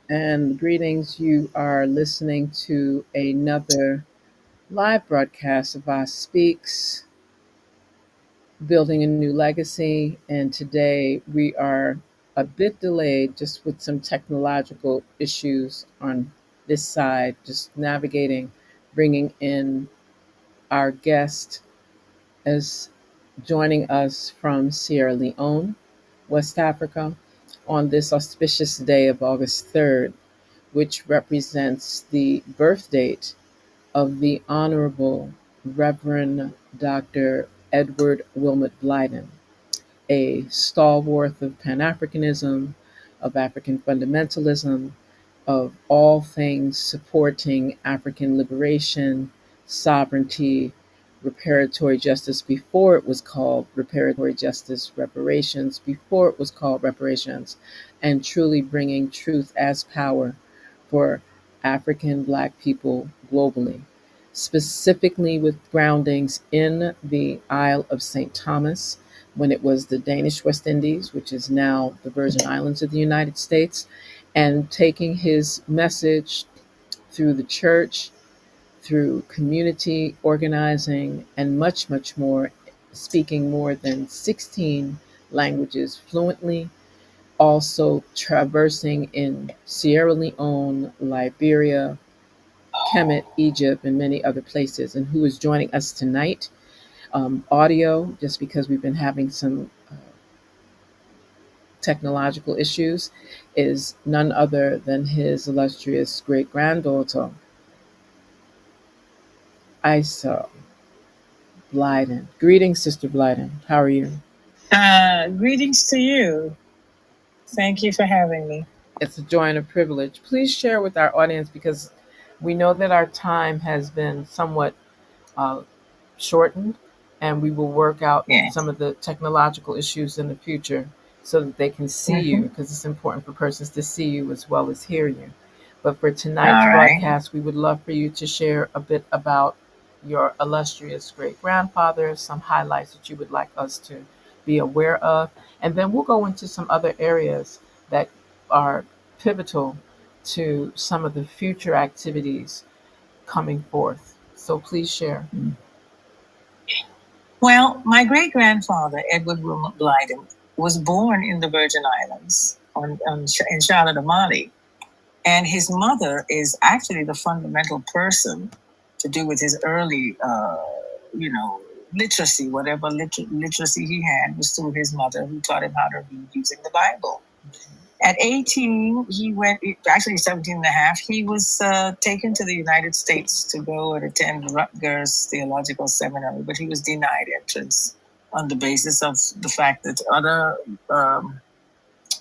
And greetings, you are listening to another live broadcast of Us Speaks, Building a New Legacy. And today we are a bit delayed just with some technological issues on this side, just navigating, bringing in our guest as joining us from Sierra Leone, West Africa, on this auspicious day of August 3rd, which represents the birth date of the Honorable Reverend Dr. Edward Wilmot Blyden, a stalwart of Pan Africanism, of African fundamentalism, of all things supporting African liberation, sovereignty, reparatory justice before it was called reparatory justice, reparations before it was called reparations, and truly bringing truth as power for African Black people globally, specifically with groundings in the Isle of St. Thomas when it was the Danish West Indies, which is now the Virgin Islands of the United States, and taking his message through the church, through community organizing, and much, much more, speaking more than 16 languages fluently, also traversing in Sierra Leone, Liberia, Kemet, Egypt, and many other places, and who is joining us tonight. Audio, just because we've been having some technological issues, is none other than his illustrious great granddaughter, Isa Blyden. Greetings, Sister Blyden. How are you? Greetings to you. Thank you for having me. It's a joy and a privilege. Please share with our audience because we know that our time has been somewhat uh, shortened, and we will work out some of the technological issues in the future so that they can see you, because it's important for persons to see you as well as hear you. But for tonight's broadcast, we would love for you to share a bit about your illustrious great grandfather, some highlights that you would like us to be aware of, and then we'll go into some other areas that are pivotal to some of the future activities coming forth. So please share. Well, my great grandfather, Edward Wilmot Blyden, was born in the Virgin Islands in Charlotte, Mali. And his mother is actually the fundamental person to do with his early, literacy. Whatever literacy he had was through his mother, who taught him how to read using the Bible. At 18, he went, actually 17 and a half, he was taken to the United States to go and attend Rutgers Theological Seminary, but he was denied entrance on the basis of the fact that other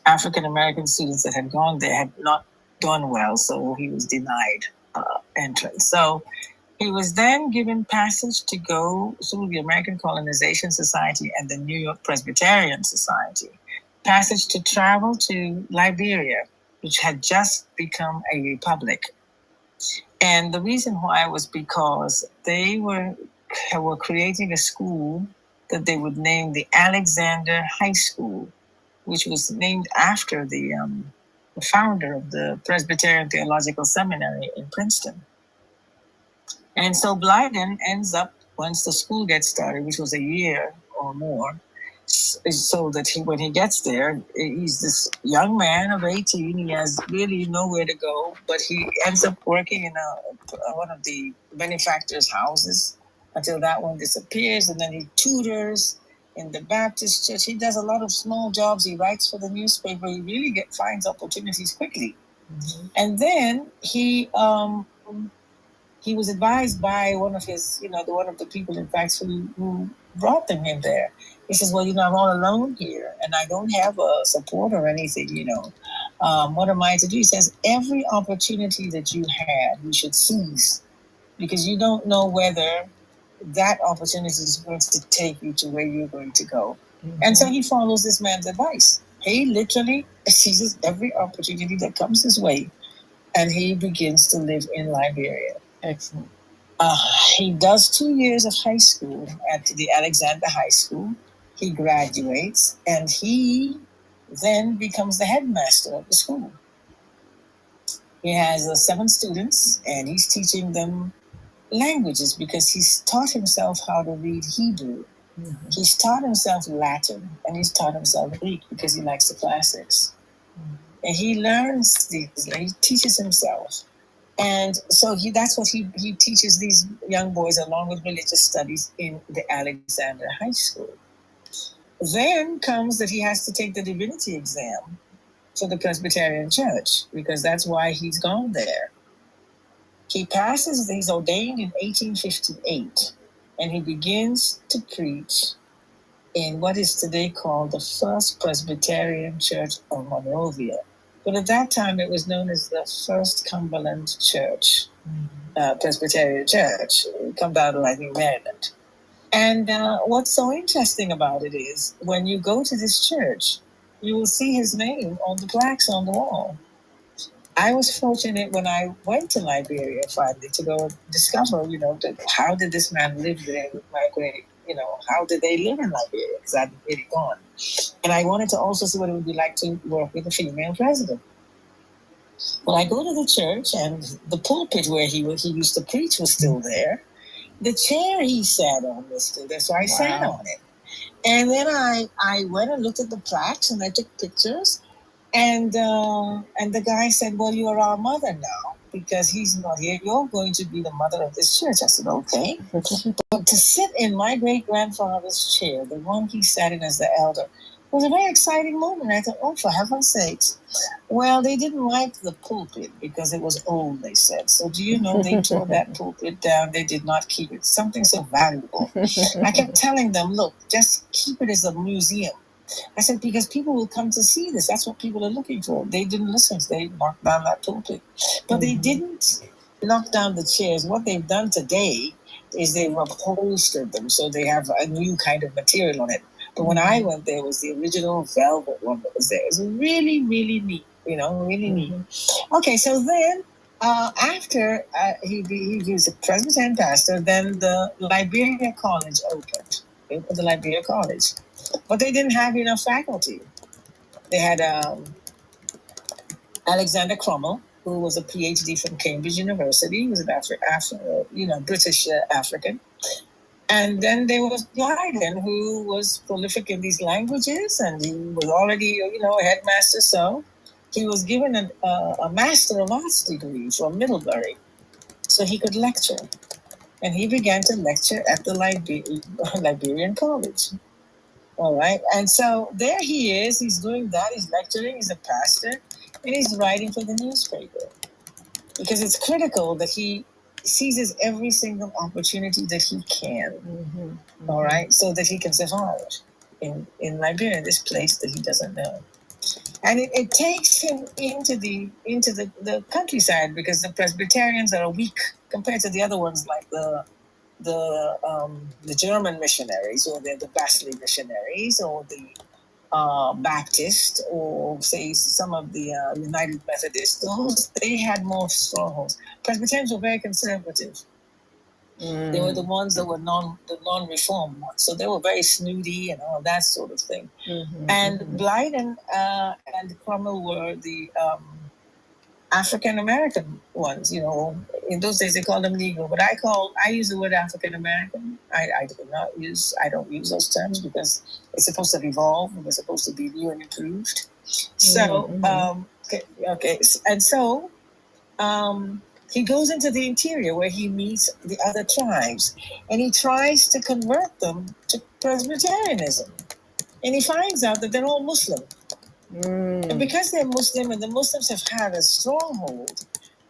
African American students that had gone there had not done well, so he was denied entrance. So he was then given passage to go through the American Colonization Society and the New York Presbyterian Society, passage to travel to Liberia, which had just become a republic. And the reason why was because they were creating a school that they would name the Alexander High School, which was named after the founder of the Presbyterian Theological Seminary in Princeton. And so Blyden ends up, once the school gets started, which was a year or more, so that when he gets there, he's this young man of 18. He has really nowhere to go, but he ends up working in one of the benefactors' houses until that one disappears, and then he tutors in the Baptist church. He does a lot of small jobs. He writes for the newspaper. He really finds opportunities quickly. Mm-hmm. And then he was advised by one of his, one of the people, in fact, who brought them in there. He says, well, I'm all alone here and I don't have a support or anything. What am I to do? He says, every opportunity that you have, you should seize, because you don't know whether that opportunity is going to take you to where you're going to go. Mm-hmm. And so he follows this man's advice. He literally seizes every opportunity that comes his way, and he begins to live in Liberia. Excellent. He does 2 years of high school at the Alexander High School. He graduates, and he then becomes the headmaster of the school. He has 7 students, and he's teaching them languages because he's taught himself how to read Hebrew. Mm-hmm. He's taught himself Latin, and he's taught himself Greek because he likes the classics. Mm-hmm. And he learns these, he teaches himself. And so that's what he teaches these young boys along with religious studies in the Alexander High School. Then comes that he has to take the divinity exam for the Presbyterian Church because that's why he's gone there. He passes, he's ordained in 1858, and he begins to preach in what is today called the First Presbyterian Church of Monrovia. But at that time, it was known as the First Cumberland Church, Presbyterian Church. It comes out of, I think, Maryland. And what's so interesting about it is when you go to this church, you will see his name on the plaques on the wall. I was fortunate when I went to Liberia finally to go discover, how did this man live there with my great, how did they live in Liberia? Because I'd really gone. And I wanted to also see what it would be like to work with a female president. Well, I go to the church, and the pulpit where he used to preach was still there. The chair he sat on was still there, so I sat on it. And then I went and looked at the plaques, and I took pictures. And the guy said, "Well, you are our mother now because he's not here. You're going to be the mother of this church." I said, "Okay." But to sit in my great grandfather's chair, the one he sat in as the elder, was a very exciting moment. I thought, "Oh, for heaven's sakes!" Well, they didn't like the pulpit because it was old, they said. So do you know they tore that pulpit down? They did not keep it. Something so valuable. I kept telling them, "Look, just keep it as a museum." I said, because people will come to see this. That's what people are looking for. They didn't listen. They knocked down that pulpit. But they didn't knock down the chairs. What they've done today is they've upholstered them so they have a new kind of material on it. But when I went there, it was the original velvet one that was there. It was really, really neat. Really neat. Okay, so then after he was a Presbyterian pastor, then the Liberia College opened. They opened the Liberia College. But they didn't have enough faculty. They had Alexander Crummell, who was a PhD from Cambridge University. He was an British African. And then there was Blyden, who was prolific in these languages, and he was already, a headmaster. So he was given a Master of Arts degree from Middlebury, so he could lecture. And he began to lecture at the Liberian College. All right. And so there he is. He's doing that. He's lecturing. He's a pastor. And he's writing for the newspaper. Because it's critical that he seizes every single opportunity that he can. All right. So that he can survive in Liberia, this place that he doesn't know. And it takes him into the countryside because the Presbyterians are weak compared to the other ones like the German missionaries or the Wesley missionaries or the Baptist or say some of the United Methodists. Those they had more strongholds. Presbyterians were very conservative. They were the ones that were non-reform ones, so they were very snooty and all that sort of thing. And Blyden and Cromwell were the African American ones. In those days they called them Negro, but I use the word African American. I don't use those terms because it's supposed to evolve. We're supposed to be new and improved. So okay, and so he goes into the interior where he meets the other tribes, and he tries to convert them to Presbyterianism, and he finds out that they're all Muslim. And because they're Muslim and the Muslims have had a stronghold,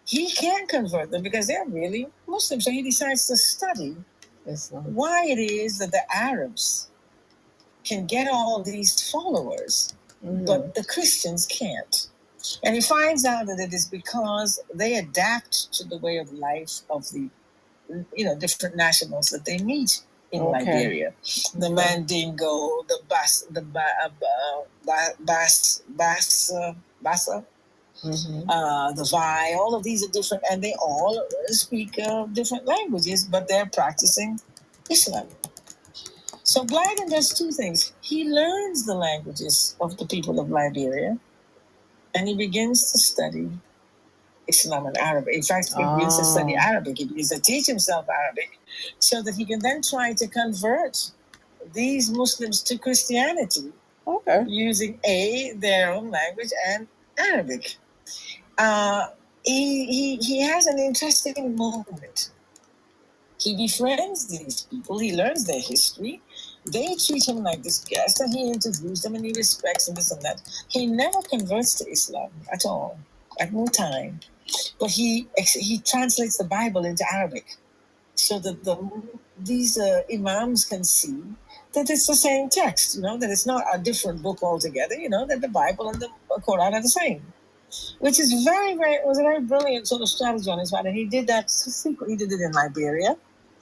he can't convert them because they're really Muslim. So he decides to study why it is that the Arabs can get all these followers, but the Christians can't. And he finds out that it is because they adapt to the way of life of the different nationals that they meet in Liberia. The Mandingo, the Bassa, the Vai, all of these are different, and they all speak different languages, but they're practicing Islam. So Blyden does two things. He learns the languages of the people of Liberia, and he begins to study Islam and Arabic. In fact, he begins to study Arabic. He begins to teach himself Arabic so that he can then try to convert these Muslims to Christianity. Okay. Using their own language and Arabic. He has an interesting moment. He befriends these people. He learns their history. They treat him like this guest, and he interviews them, and he respects them, this and that. He never converts to Islam at all, at no time. But he translates the Bible into Arabic, so that these imams can see that it's the same text. That it's not a different book altogether. That the Bible and the Quran are the same. Which is was a very brilliant sort of strategy on his part. And he did that secretly. He did it in Liberia,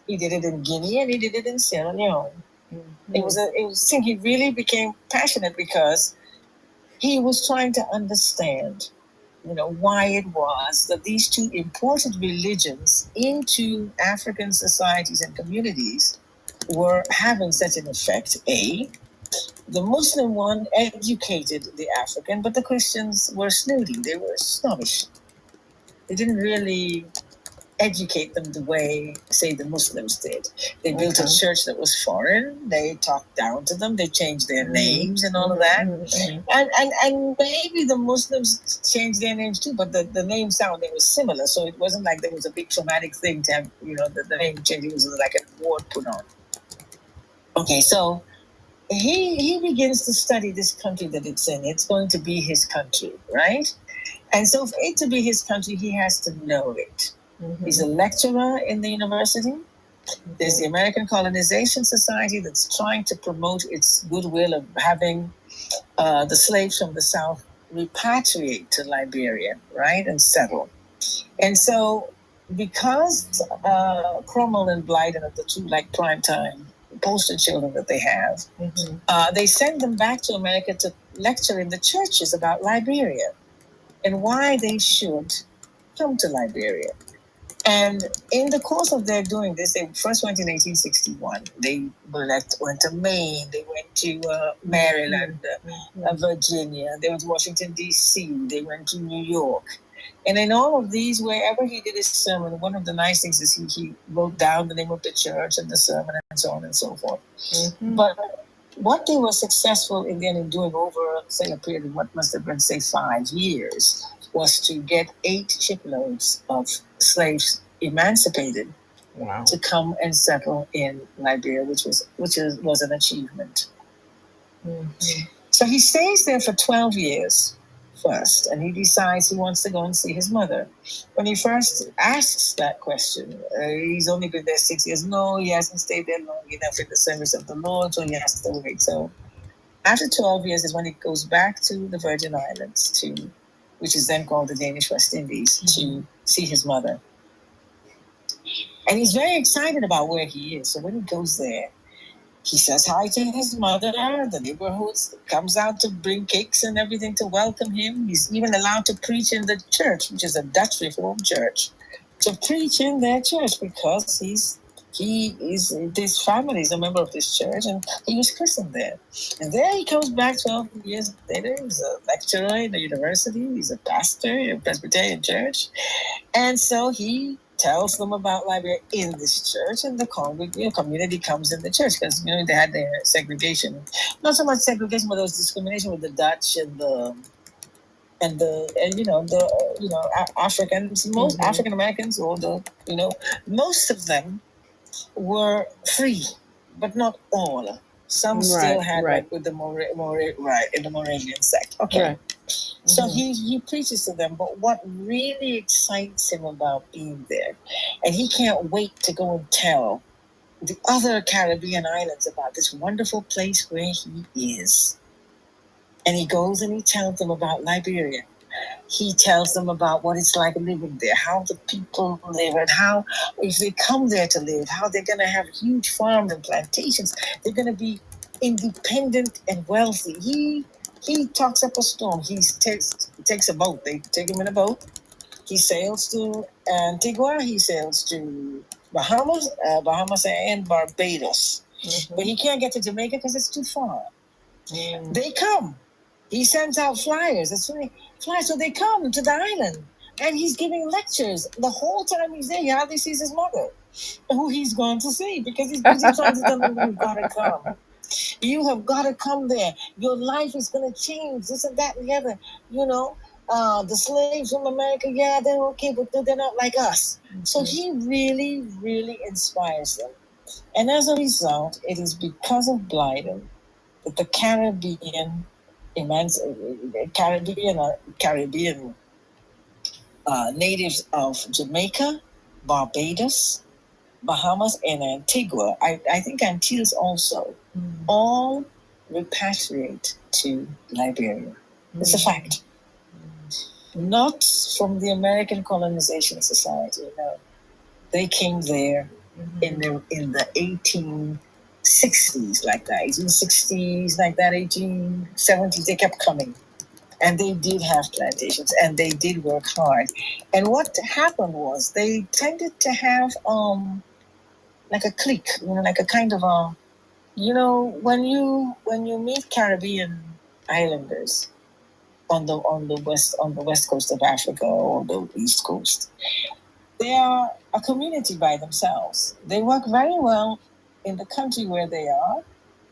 he did it in Guinea, and he did it in Sierra Leone. Mm-hmm. I think he really became passionate because he was trying to understand, why it was that these two imported religions into African societies and communities were having such an effect. The Muslim one educated the African, but the Christians were snooty. They were snobbish. They didn't really educate them the way, say, the Muslims did. They built a church that was foreign. They talked down to them. They changed their names and all of that. And maybe the Muslims changed their names too, but the name sounding was similar. So it wasn't like there was a big traumatic thing to have, the name change. It was like an award put on. Okay, so he begins to study this country that it's in. It's going to be his country, right? And so for it to be his country, he has to know it. Mm-hmm. He's a lecturer in the university. Mm-hmm. There's the American Colonization Society that's trying to promote its goodwill of having the slaves from the South repatriate to Liberia, right, and settle. And so because Cromwell and Blyden are the two primetime poster children that they have, they send them back to America to lecture in the churches about Liberia and why they should come to Liberia. And in the course of their doing this, they first went in 1861. They went to Maine, they went to Maryland, Virginia, they went to Washington, D.C., they went to New York. And in all of these, wherever he did his sermon, one of the nice things is he wrote down the name of the church and the sermon and so on and so forth. Mm-hmm. But what they were successful in doing over, say, a period of what must have been, say, 5 years, was to get 8 shiploads of slaves emancipated. Wow. To come and settle in Liberia, which was an achievement. Mm-hmm. So he stays there for 12 years first, and he decides he wants to go and see his mother. When he first asks that question, he's only been there 6 years. No, he hasn't stayed there long enough in the service of the Lord, so he has to wait. So after 12 years is when he goes back to the Virgin Islands, which is then called the Danish West Indies, to see his mother. And he's very excited about where he is. So when he goes there, he says hi to his mother. The neighborhood comes out to bring cakes and everything to welcome him. He's even allowed to preach in the church, which is a Dutch Reformed church, to preach in their church because his family is a member of this church, and he was christened there. And there he comes back 12 years later. He's a lecturer in the university. He's a pastor in a Presbyterian church. And so he tells them about Liberia in this church, and the community comes in the church because they had their segregation. Not so much segregation, but there was discrimination with the Dutch and Africans. Most African Americans, or most of them were free, but not all. Some still had with the in the Moravian sect. Okay. Right. So he preaches to them, but what really excites him about being there, and he can't wait to go and tell the other Caribbean islands about this wonderful place where he is. And he goes and he tells them about Liberia. He tells them about what it's like living there, how the people live, and how, if they come there to live, how they're going to have huge farms and plantations. They're going to be independent and wealthy. He talks up a storm. He takes a boat. They take him in a boat. He sails to Antigua. He sails to Bahamas and Barbados. Mm-hmm. But he can't get to Jamaica because it's too far. They come. He sends out flyers. So they come to the island. And he's giving lectures. The whole time he's there, he hardly sees his mother, who he's going to see, because he's busy trying to tell them, you've got to come. You have got to come there. Your life is going to change. This and that and the other. You know, the slaves from America, yeah, they're okay, but they're not like us. Mm-hmm. So he really, really inspires them. And as a result, it is because of Blyden that the Caribbean natives of Jamaica, Barbados, Bahamas, and Antigua, I think Antilles also, all repatriate to Liberia. It's a fact. Not from the American Colonization Society, no. They came there in the 1860s, like that, 1860s, like that, 1870s. They kept coming. And they did have plantations, and they did work hard. And what happened was they tended to have like a clique, like a kind of a, when you meet Caribbean islanders on the west coast of Africa or the east coast, they are a community by themselves. They work very well in the country where they are.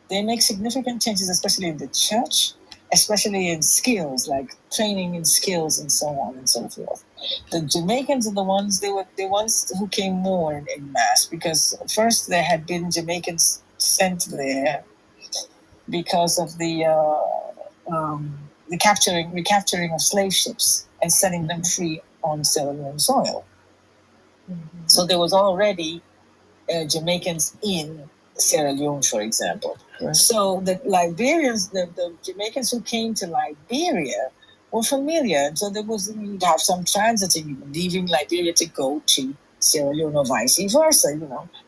They make significant changes, especially in the church, especially in skills, like training in skills and so on and so forth. The Jamaicans are they were the ones who came more in mass, because first there had been Jamaicans sent there because of the recapturing of slave ships and setting them free on Sierra Leone soil. Mm-hmm. So there was already Jamaicans in Sierra Leone, for example. Right. So the Liberians, the Jamaicans who came to Liberia were familiar. And so you'd have some transiting, leaving Liberia to go to Sierra Leone or vice versa.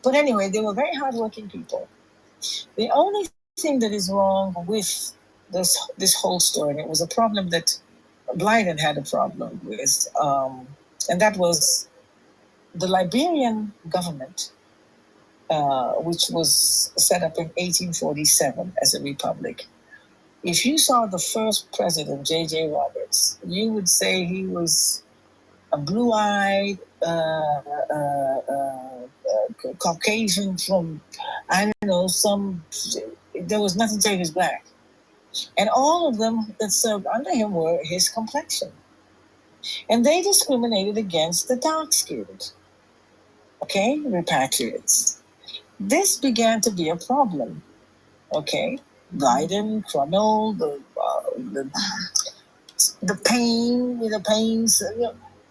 But anyway, they were very hardworking people. The only thing that is wrong with this whole story, and it was a problem that Blyden had a problem with, and that was the Liberian government, which was set up in 1847 as a republic. If you saw the first president, J.J. Roberts, you would say he was a blue-eyed Caucasian from, I don't know, there was nothing to say he was black. And all of them that served under him were his complexion. And they discriminated against the dark-skinned, okay, repatriates. This began to be a problem, okay? Blyden, Crummell, the pains,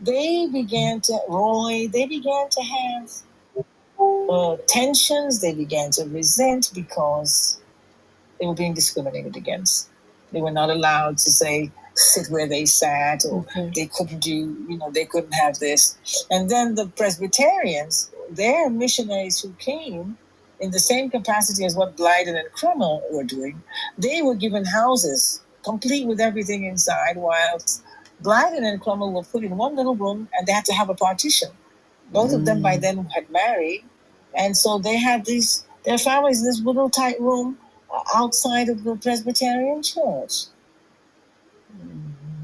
they began to have tensions, they began to resent because they were being discriminated against. They were not allowed to sit where they sat, or they couldn't they couldn't have this. And then the Presbyterians, their missionaries who came in the same capacity as what Blyden and Crummell were doing, they were given houses complete with everything inside, whilst Blyden and Crummell were put in one little room and they had to have a partition. Both of them by then had married, and so they had their families in this little tight room outside of the Presbyterian church.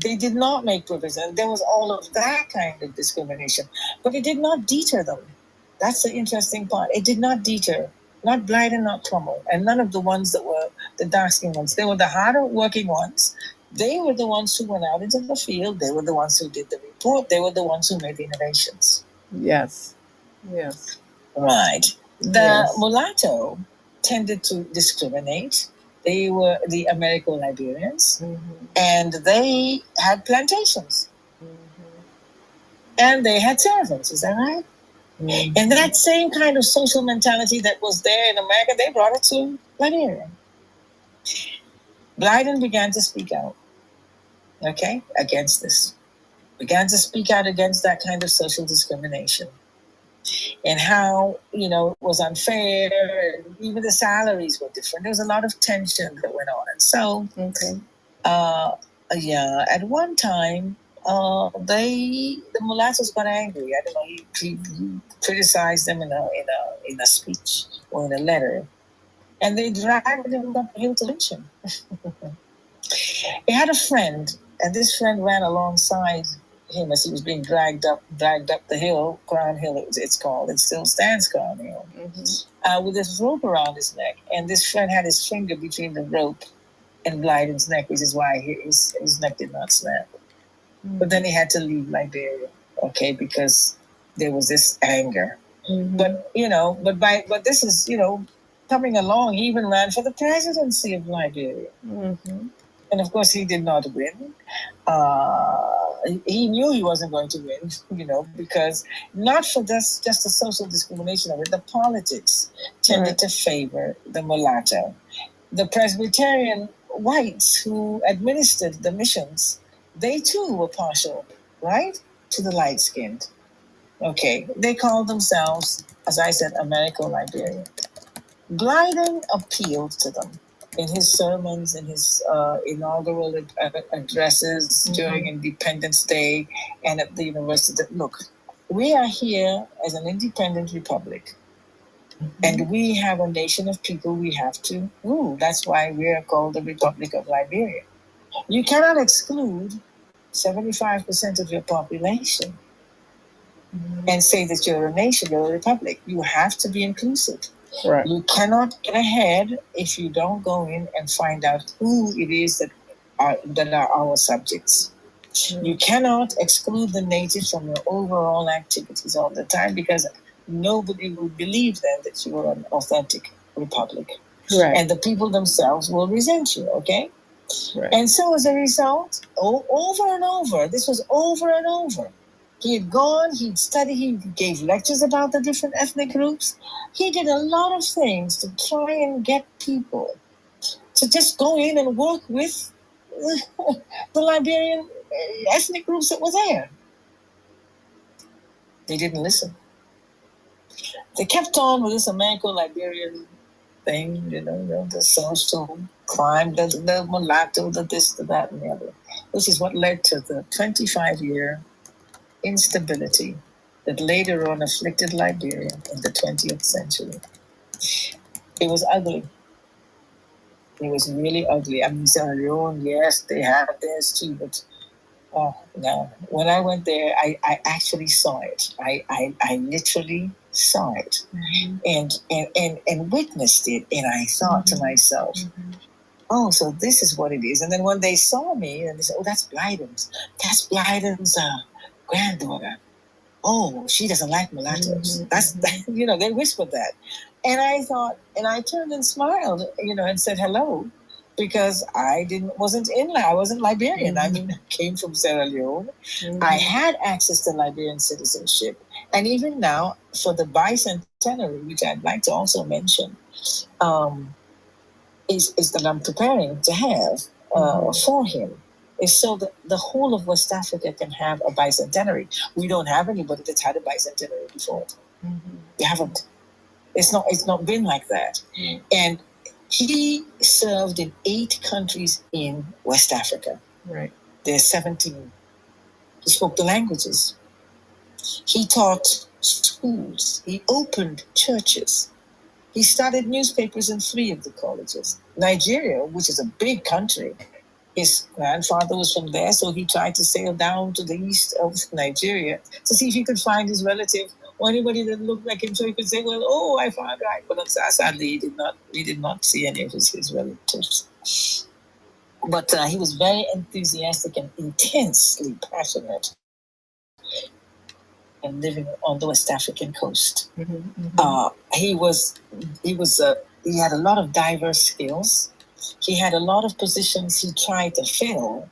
They did not make provision. There was all of that kind of discrimination, but it did not deter them. That's the interesting part. It did not deter, not Blyden, not Crummell, and none of the ones that were the dark-skinned ones. They were the harder working ones. They were the ones who went out into the field. They were the ones who did the report. They were the ones who made the innovations. Yes. Yes. Right. The mulatto tended to discriminate. They were the American Liberians, and they had plantations. And they had servants, is that right? And that same kind of social mentality that was there in America, they brought it to Liberia. Blyden began to speak out, okay, against this. Began to speak out against that kind of social discrimination. And how, it was unfair, and even the salaries were different. There was a lot of tension that went on. And so, at one time, the mulattoes got angry. I don't know, he criticized them in a speech or in a letter. And they dragged him up the hill to lynch him. He had a friend, and this friend ran alongside him as he was being dragged up the hill, Crown Hill, it's called. It still stands, Crown Hill, with this rope around his neck. And this friend had his finger between the rope and Blyden's neck, which is why his neck did not snap. But then he had to leave Liberia, okay, because there was this anger. But but this is coming along. He even ran for the presidency of Liberia, and of course he did not win. He knew he wasn't going to win, because not for just the social discrimination of it, the politics tended to favor the mulatto. The Presbyterian whites who administered the missions, they too were partial, right, to the light skinned. Okay, they called themselves, as I said, Americo-Liberian. Blyden appealed to them in his sermons, in his inaugural addresses during Independence Day and at the university. Look, we are here as an independent republic, and we have a nation of people we have to rule. That's why we are called the Republic of Liberia. You cannot exclude 75% of your population and say that you're a nation, you're a republic. You have to be inclusive. Right. You cannot get ahead if you don't go in and find out who it is that are our subjects. You cannot exclude the natives from your overall activities all the time, because nobody will believe then that you are an authentic republic. Right. And the people themselves will resent you, okay? Right. And so as a result, over and over, this was over and over. He had gone, he'd studied, he gave lectures about the different ethnic groups. He did a lot of things to try and get people to just go in and work with the Liberian ethnic groups that were there. They didn't listen. They kept on with this Americo-Liberian thing, the social crime, the mulatto, the this, the that, and the other. This is what led to the 25-year instability that later on afflicted Liberia in the 20th century. It was ugly. It was really ugly. I mean, Sierra Leone, yes, they have theirs too, but oh, no. When I went there, I actually saw it. I literally saw it and witnessed it. And I thought to myself, oh, so this is what it is. And then when they saw me, and they said, oh, that's Blyden's granddaughter. Oh, she doesn't like mulattoes. That's they whispered that. And I thought, and I turned and smiled, and said hello, because I wasn't Liberian. I mean, I came from Sierra Leone. I had access to Liberian citizenship. And even now, for the bicentenary, which I'd like to also mention, um, is that I'm preparing to have for him, is so that the whole of West Africa can have a bicentenary. We don't have anybody that's had a bicentenary before. We haven't. It's not been like that. And he served in 8 countries in West Africa. Right. There's 17. He spoke the languages. He taught schools. He opened churches. He started newspapers in 3 of the colleges. Nigeria, which is a big country, his grandfather was from there, so he tried to sail down to the east of Nigeria to see if he could find his relative or anybody that looked like him, so he could say, well, oh, I found right. But sadly, he did not see any of his relatives. But he was very enthusiastic and intensely passionate and living on the West African coast. He had a lot of diverse skills. He had a lot of positions he tried to fill,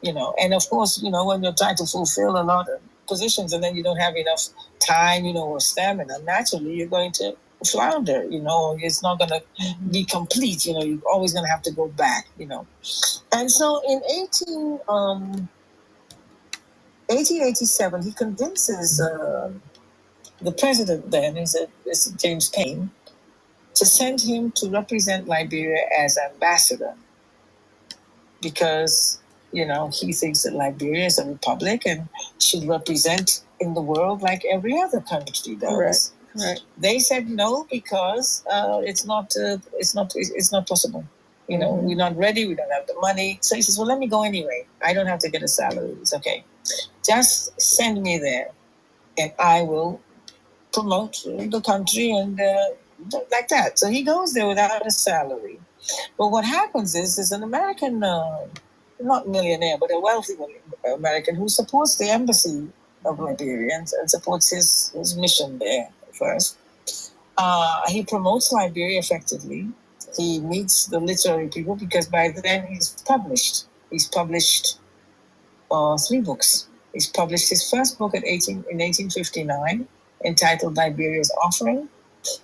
and of course, when you're trying to fulfill a lot of positions and then you don't have enough time, or stamina, naturally you're going to flounder, it's not going to be complete, you're always going to have to go back, And so in 1887, he convinces the president then, is James Paine, to send him to represent Liberia as ambassador, because he thinks that Liberia is a republic and should represent in the world like every other country does. Right. They said no, because it's not possible. We're not ready. We don't have the money. So he says, well, let me go anyway. I don't have to get a salary. It's okay. Just send me there, and I will promote the country and like that. So he goes there without a salary. But what happens is an American, not millionaire, but a wealthy American who supports the embassy of Liberia and supports his mission there first. He promotes Liberia effectively. He meets the literary people because by then he's published. He's published three books. He's published his first book in 1859, entitled Liberia's Offering.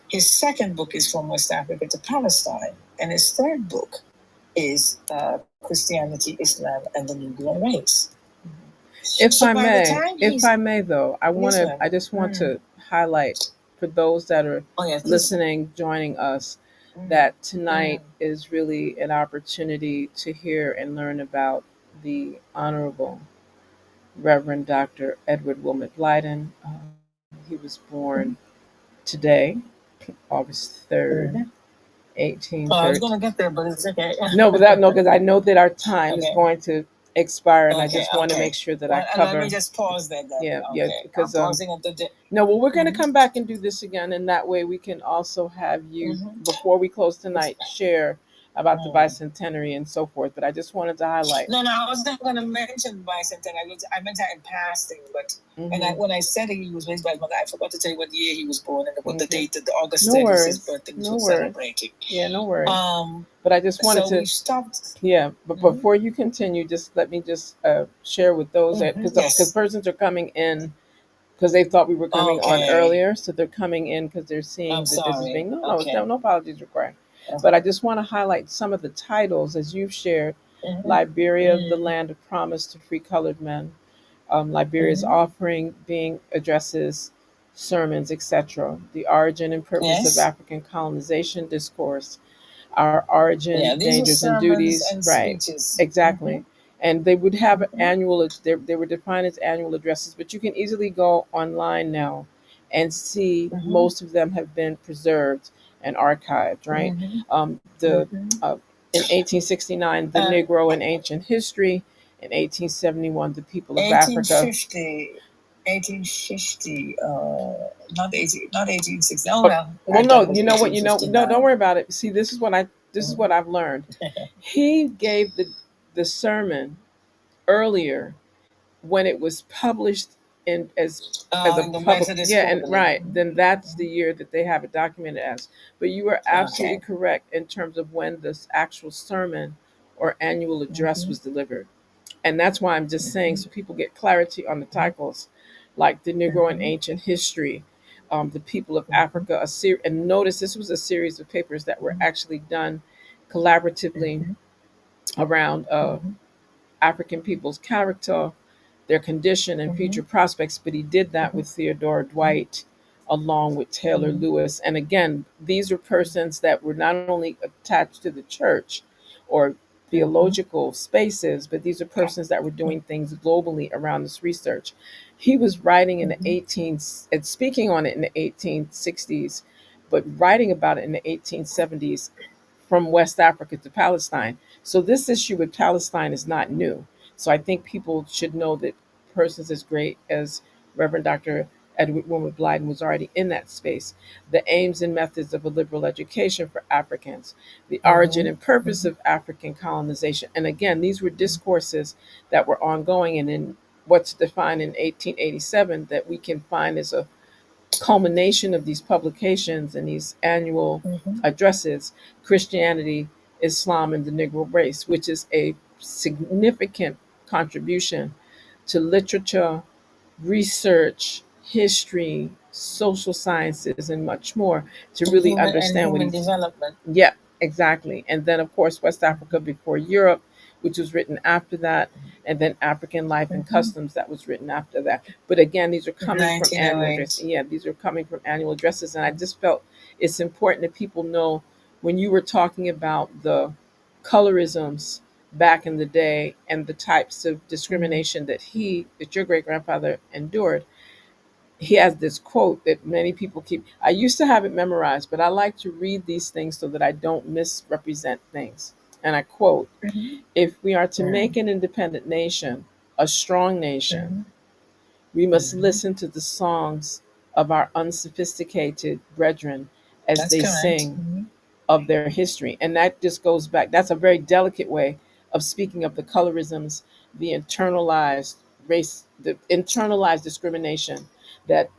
His second book is From West Africa to Palestine. And his third book is Christianity, Islam, and the Negro Race. If So I by the may, time if he's. I may though, Yes, ma'am. I just want to highlight for those that are Oh, yes, listening, joining us, that tonight is really an opportunity to hear and learn about the Honorable Reverend Dr. Edward Wilmot Blyden. He was born today, August 3rd, Oh, I was 1813. going to get there, but it's okay. No, but that no, because I know that our time is Okay. going to expire, and I Okay, just want to okay. make sure that I Well, let cover. me just pause there then. Yeah, yeah, Okay. I'm because pausing at the. no, well, we're going to come back and do this again, and that way we can also have you before we close tonight share about the bicentenary and so forth. But I just wanted to highlight. No, I was not going to mention bicentennial. I meant that in passing, but and when I said he was raised by his mother, I forgot to tell you what year he was born and what the date, the August 30th is his birthday, which we're celebrating. Yeah, no worries. But I just wanted so to. We stopped. Yeah, but before you continue, just let me just share with those that because persons are coming in because they thought we were coming on earlier, so they're coming in because they're seeing that this is being no apologies required. But I just want to highlight some of the titles as you've shared: Liberia, the land of promise to free colored men; Liberia's offering, being addresses, sermons, etc. The origin and purpose of African colonization discourse; our origin, dangers, and duties. And right, speeches. Exactly. And they would have annual. They were defined as annual addresses, but you can easily go online now and see most of them have been preserved and archived. Right. The in 1869, the Negro in ancient history. In 1871, the people of Africa. 1850, not 1860. Oh well. No, you know what? No, don't worry about it. See, this is what I've learned. He gave the sermon earlier when it was published in as a public, yeah, and right, then that's the year that they have it documented as. But you are absolutely correct in terms of when this actual sermon or annual address was delivered. And that's why I'm just saying, so people get clarity on the titles, like the Negro in ancient history, the people of Africa, and notice this was a series of papers that were actually done collaboratively around African people's character, their condition, and future prospects. But he did that with Theodore Dwight, along with Taylor Lewis. And again, these are persons that were not only attached to the church or theological spaces, but these are persons that were doing things globally around this research. He was writing in the 18 and speaking on it in the 1860s, but writing about it in the 1870s from West Africa to Palestine. So this issue with Palestine is not new. So I think people should know that persons as great as Reverend Dr. Edward Wilmot Blyden was already in that space. The aims and methods of a liberal education for Africans, the origin and purpose of African colonization. And again, these were discourses that were ongoing, and in what's defined in 1887 that we can find as a culmination of these publications and these annual addresses: Christianity, Islam, and the Negro race, which is a significant contribution to literature, research, history, social sciences, and much more to really understand what he's development. Yeah, exactly. And then, of course, West Africa before Europe, which was written after that, and then African Life and Customs that was written after that. But again, these are coming from annual addresses. Yeah, these are coming from annual addresses, and I just felt it's important that people know when you were talking about the colorisms back in the day and the types of discrimination that your great grandfather endured. He has this quote that many people keep. I used to have it memorized, but I like to read these things so that I don't misrepresent things. And I quote, if we are to make an independent nation, a strong nation, We must listen to the songs of our unsophisticated brethren as That's they correct. sing of their history. And that just goes back, that's a very delicate way of speaking of the colorisms, the internalized the internalized discrimination that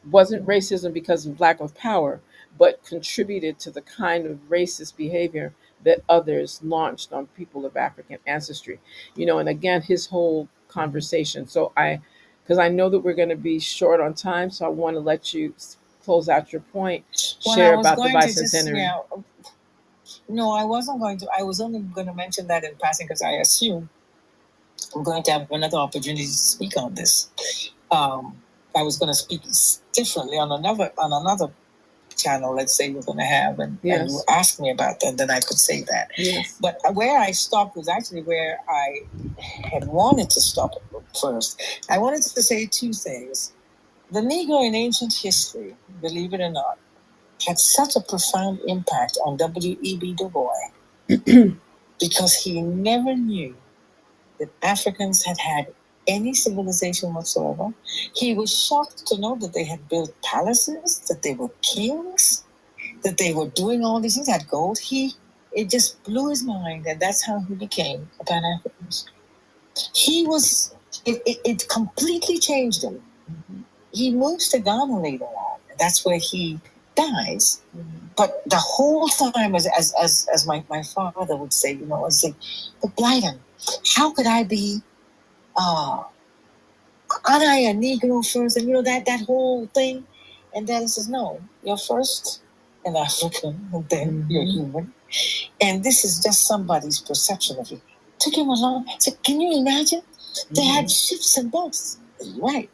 wasn't racism because of lack of power, but contributed to the kind of racist behavior that others launched on people of African ancestry. And again, his whole conversation. So because I know that we're going to be short on time, so I want to let you close out your point, share about the bicentenary. No, I wasn't going to. I was only going to mention that in passing because I assume I'm going to have another opportunity to speak on this. I was going to speak differently on another channel. Let's say we're going to have, and you asked me about that, then I could say that. Yes. But where I stopped was actually where I had wanted to stop first. I wanted to say two things. The Negro in ancient history, believe it or not, had such a profound impact on W.E.B. Du Bois because he never knew that Africans had had any civilization whatsoever. He was shocked to know that they had built palaces, that they were kings, that they were doing all these things, had gold. It just blew his mind, and that's how he became a Pan Africanist. It completely changed him. He moves to Ghana later on, and that's where he dies. But the whole time, as my father would say, I was like, but Blyden, how could I be, aren't I a Negro first? And that whole thing. And Daddy says, no, you're first an African, and then you're human. And this is just somebody's perception of you. Took him along. So can you imagine? They had ships and boats. Right.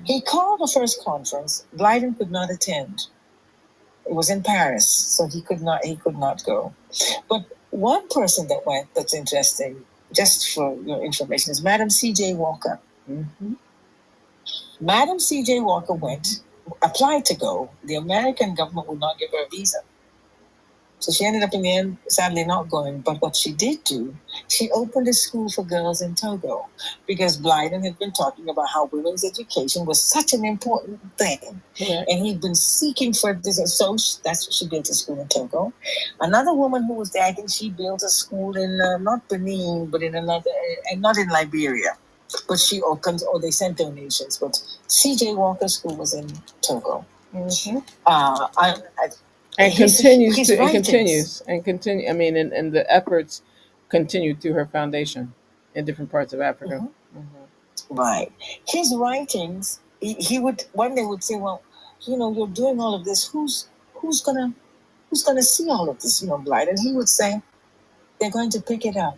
He called the first conference. Blyden could not attend. It was in Paris, so he could not go. But one person that went that's interesting, just for your information, is Madam C.J. Walker. Madam C.J. Walker went, applied to go. The American government would not give her a visa. So she ended up in the end, sadly, not going. But what she did do, she opened a school for girls in Togo because Blyden had been talking about how women's education was such an important thing. Correct. And he'd been seeking for this. So that's what she built a school in Togo. Another woman who was there, I think she built a school in not Benin, but in another, and not in Liberia. But she opened, or they sent donations. But C.J. Walker's school was in Togo. And continues. I mean, and the efforts continued through her foundation in different parts of Africa. Right. His writings, he would one day would say, well, you're doing all of this. Who's gonna see all of this, Blight? And he would say, they're going to pick it up.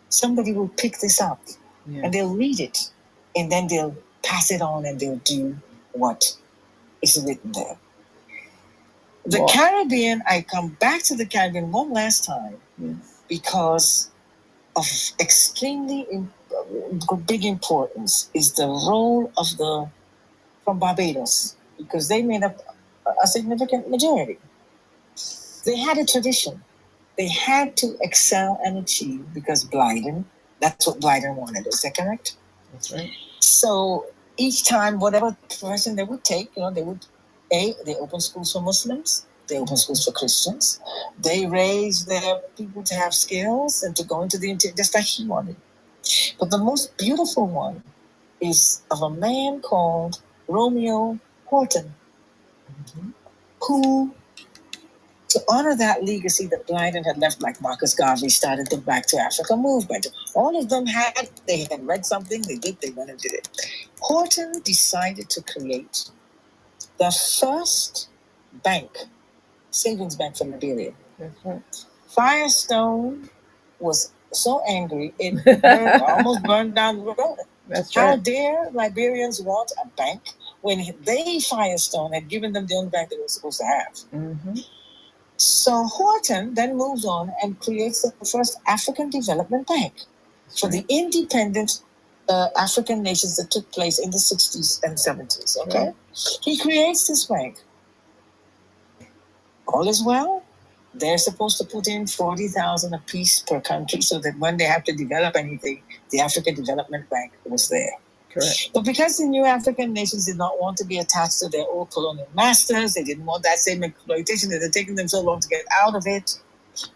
Somebody will pick this up, and they'll read it, and then they'll pass it on, and they'll do what is written there. The Caribbean, I come back to the Caribbean one last time because of extremely big importance is the role of from Barbados, because they made up a significant majority. They had a tradition. They had to excel and achieve because that's what Blyden wanted. Is that correct? That's right. So each time, whatever person they would take, they open schools for Muslims, they open schools for Christians, they raise their people to have skills and to go into the interior, just like he wanted. But the most beautiful one is of a man called Romeo Horton, who, to honor that legacy that Blyden had left, like Marcus Garvey started the Back to Africa movement. All of them they had read something, they went and did it. Horton decided to create the first savings bank for Liberia. That's right. Firestone was so angry, it almost burned down the road. That's right. How dare Liberians want a bank when Firestone had given them the only bank they were supposed to have? So Horton then moves on and creates the first African Development Bank for the independent African nations that took place in the 60s and 70s. Okay? He creates this bank. All is well. They're supposed to put in 40,000 apiece per country so that when they have to develop anything, the African Development Bank was there. Correct. But because the new African nations did not want to be attached to their old colonial masters, they didn't want that same exploitation that had taken them so long to get out of it,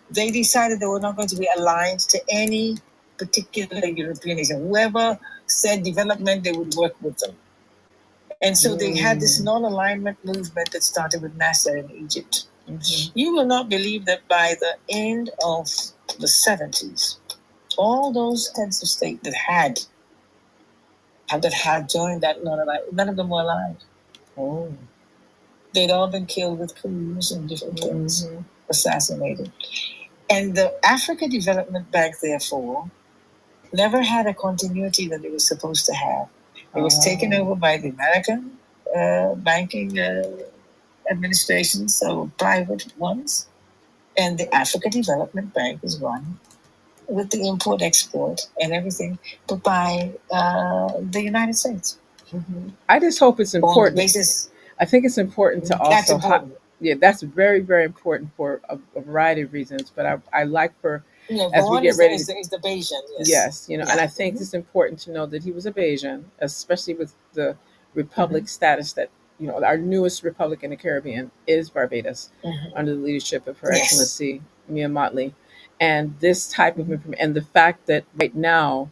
they decided they were not going to be aligned to any particular European nation. Whoever said development, they would work with them. And so they had this non-alignment movement that started with Nasser in Egypt. You will not believe that by the end of the 70s, all those heads of state that had joined that non-alignment, none of them were alive. Oh. They'd all been killed with coups and different things, assassinated. And the Africa Development Bank, therefore, never had a continuity that it was supposed to have. It was taken over by the American banking administrations, so private ones, and the Africa Development Bank is run with the import export and everything, but by the United States. I just hope it's On the important. basis, I think it's important to that's also important. yeah, that's very, very important for a variety of reasons. But I like for Yeah, as we one get ready to is the Bayesian, yes. yes, and Yeah. I think it's important to know that he was a Bayesian, especially with the republic status that our newest republic in the Caribbean is Barbados under the leadership of Her Yes. Excellency Mia Motley, and this type of information and the fact that right now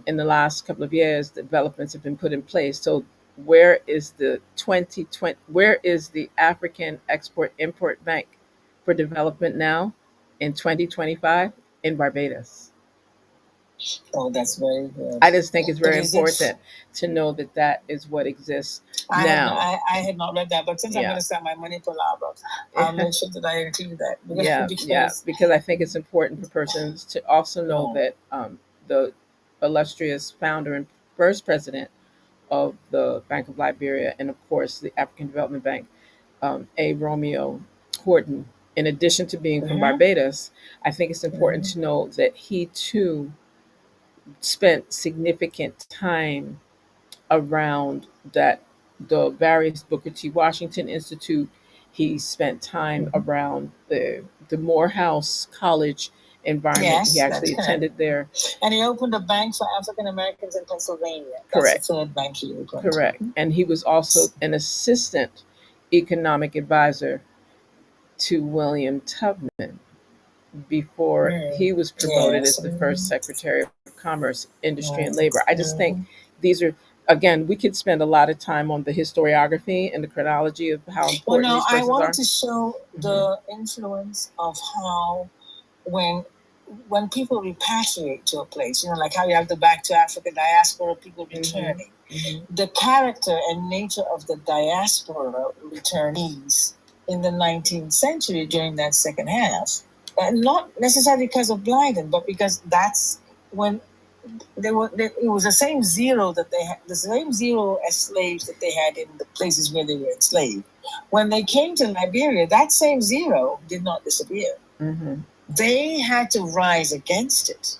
in the last couple of years, developments have been put in place. So, where is the 2020? Where is the African Export Import Bank for Development now in 2025 in Barbados? Oh, that's very good. I just think it's But very is it? important to know that that is what exists now. I had not read that, but since I'm Yeah. going to start my money pull out, I'll make sure that I include that. Yeah, because I think it's important for persons to also know that the illustrious founder and first president of the Bank of Liberia and, of course, the African Development Bank, A. Romeo Horton, in addition to being from Barbados, I think it's important to know that he too spent significant time around that the various Booker T. Washington Institute. He spent time around the Morehouse College environment. Yes, He actually attended there. And he opened a bank for African Americans in Pennsylvania. Correct. That's the third bank he opened. Correct. And he was also an assistant economic advisor to William Tubman before he was promoted as the first Secretary of Commerce, Industry, and Labor. I just think these are, again, we could spend a lot of time on the historiography and the chronology of how important these persons I wanted are. to show the influence of how when people repatriate to a place, like how you have the Back to Africa diaspora people returning, the character and nature of the diaspora returnees in the 19th century during that second half, not necessarily because of Blyden, but because that's when it was the same zero that they had, the same zero as slaves that they had in the places where they were enslaved. When they came to Liberia, that same zero did not disappear. They had to rise against it.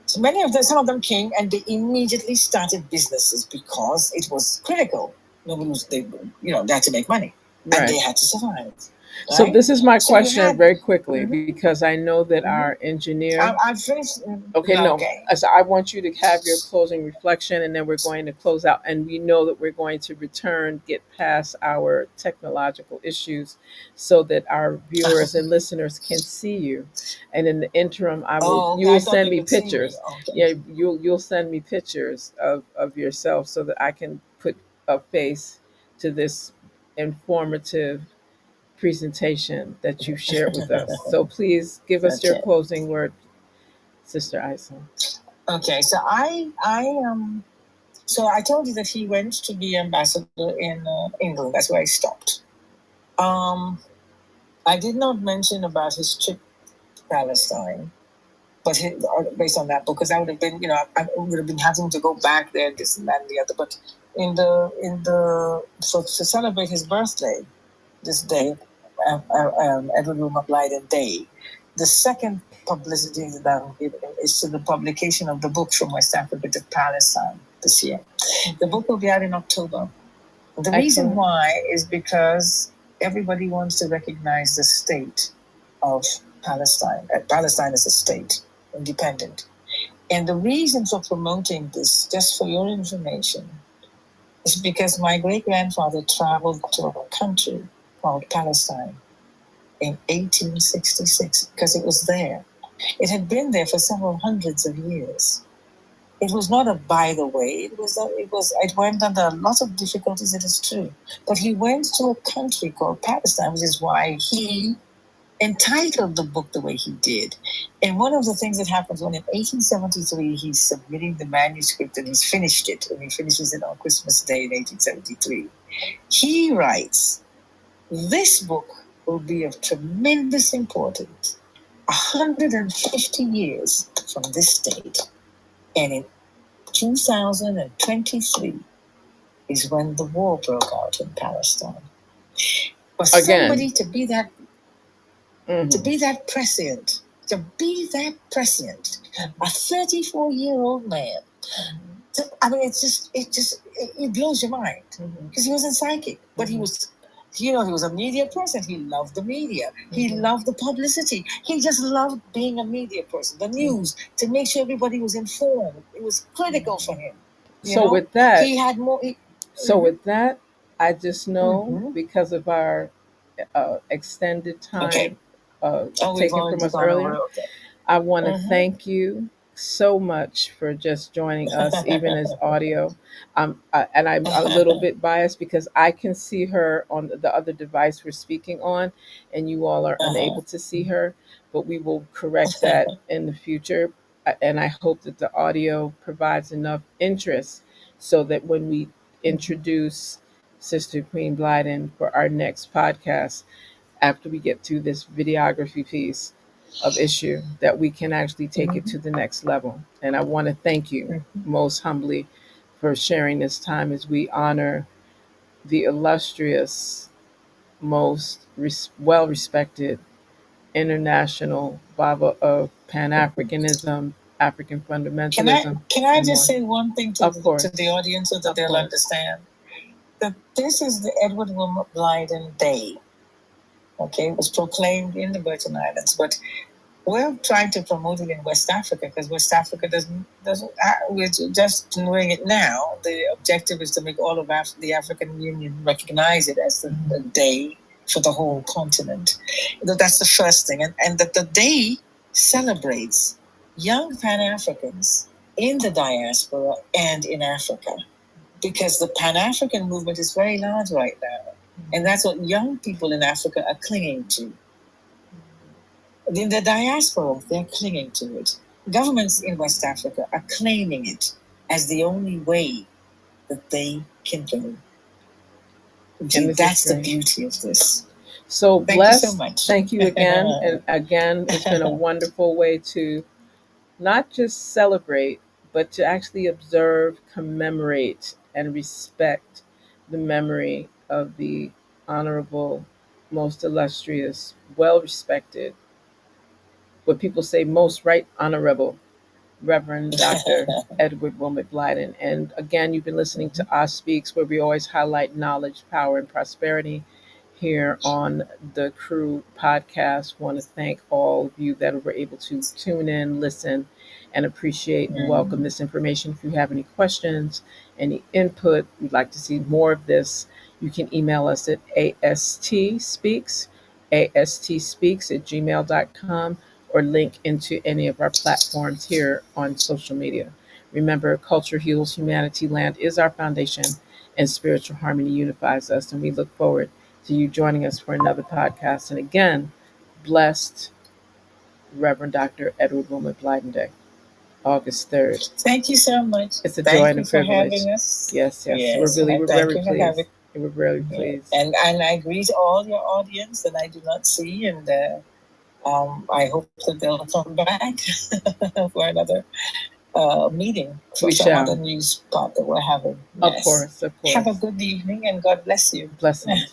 So some of them came and they immediately started businesses because it was critical. Nobody was, they had to make money and they had to survive. So Right? this is my So you question had- very quickly because I know that our engineer. I've finished. Okay, no. Okay. So I want you to have your closing reflection, and then we're going to close out. And we know that we're going to return, get past our technological issues, so that our viewers and listeners can see you. And in the interim, Oh, you okay. I will thought send you me could see me. pictures. Okay. Yeah, you'll send me pictures of yourself so that I can put a face to this informative presentation that you shared with us. So please give us your Okay. closing word, Sister Isa. Okay, so I told you that he went to be ambassador in England. That's where I stopped. I did not mention about his trip to Palestine, but based on that, because I would have been, I would have been having to go back there, this and that and the other. But to celebrate his birthday, this day, Edward Wilmot Blyden Day, the second publicity that I'm giving is to the publication of the book From West Africa to Palestine this year. The book will be out in October. The reason why is because everybody wants to recognize the state of Palestine. Palestine is a state, independent. And the reason for promoting this, just for your information, is because my great grandfather traveled to a country called Palestine in 1866 because it was there. It had been there for several hundreds of years. It was not a by the way. It went under lots of difficulties. It is true, but he went to a country called Palestine, which is why he entitled the book the way he did. And one of the things that happens when in 1873 he's submitting the manuscript and he's finished it, and he finishes it on Christmas Day in 1873, he writes, "This book will be of tremendous importance 150 years from this date." And in 2023 is when the war broke out in Palestine. For somebody to be that to be that prescient, a 34-year-old man. I mean, it blows your mind because he wasn't psychic, but he was. He was a media person. He loved the media. He loved the publicity. He just loved being a media person. The news, to make sure everybody was informed. It was critical for him. So with that, he had more. with that, I just know because of our extended time taken from us earlier, I want to thank you so much for just joining us, even as audio. And I'm a little bit biased because I can see her on the other device we're speaking on, and you all are unable to see her. But we will correct that in the future. And I hope that the audio provides enough interest so that when we introduce Sister Queen Blyden for our next podcast, after we get through this videography piece of issue, that we can actually take it to the next level. And I want to thank you most humbly for sharing this time as we honor the illustrious, most well respected international Baba of Pan Africanism, African fundamentalism. Can I just say one thing to the audience so that they'll understand? That this is the Edward Wilmot Blyden Day. Okay, it was proclaimed in the Virgin Islands, but we're trying to promote it in West Africa because West Africa doesn't. We're just doing it now. The objective is to make all of the African Union recognize it as the day for the whole continent. That's the first thing, and that the day celebrates young Pan Africans in the diaspora and in Africa, because the Pan African movement is very large right now, and that's what young people in Africa are clinging to. In the diaspora, they're clinging to it. Governments in West Africa are claiming it as the only way that they can go. That's the beauty of this. So Thank blessed. You so much. Thank you again. And again, it's been a wonderful way to not just celebrate, but to actually observe, commemorate, and respect the memory of the honorable, most illustrious, well respected, what people say most right honorable Reverend Dr. Edward Wilmot Blyden. And again, you've been listening to Us Speaks, where we always highlight knowledge, power, and prosperity here on the Crew podcast. Want to thank all of you that were able to tune in, listen, and appreciate and welcome this information. If you have any questions, any input, we'd like to see more of this, you can email us at astspeaks, astspeaks@gmail.com, or link into any of our platforms here on social media. Remember, culture heals humanity, land is our foundation, and spiritual harmony unifies us. And we look forward to you joining us for another podcast. And again, blessed Reverend Dr. Edward Wilmot Blyden Day, August 3rd. Thank you so much. It's a joy and a privilege. Having us. Yes. We're very pleased. We're very pleased. And I greet all your audience that I do not see, and I hope that they'll come back for another meeting for some other news part that we're having. Of course. Have a good evening and God bless you. Blessings.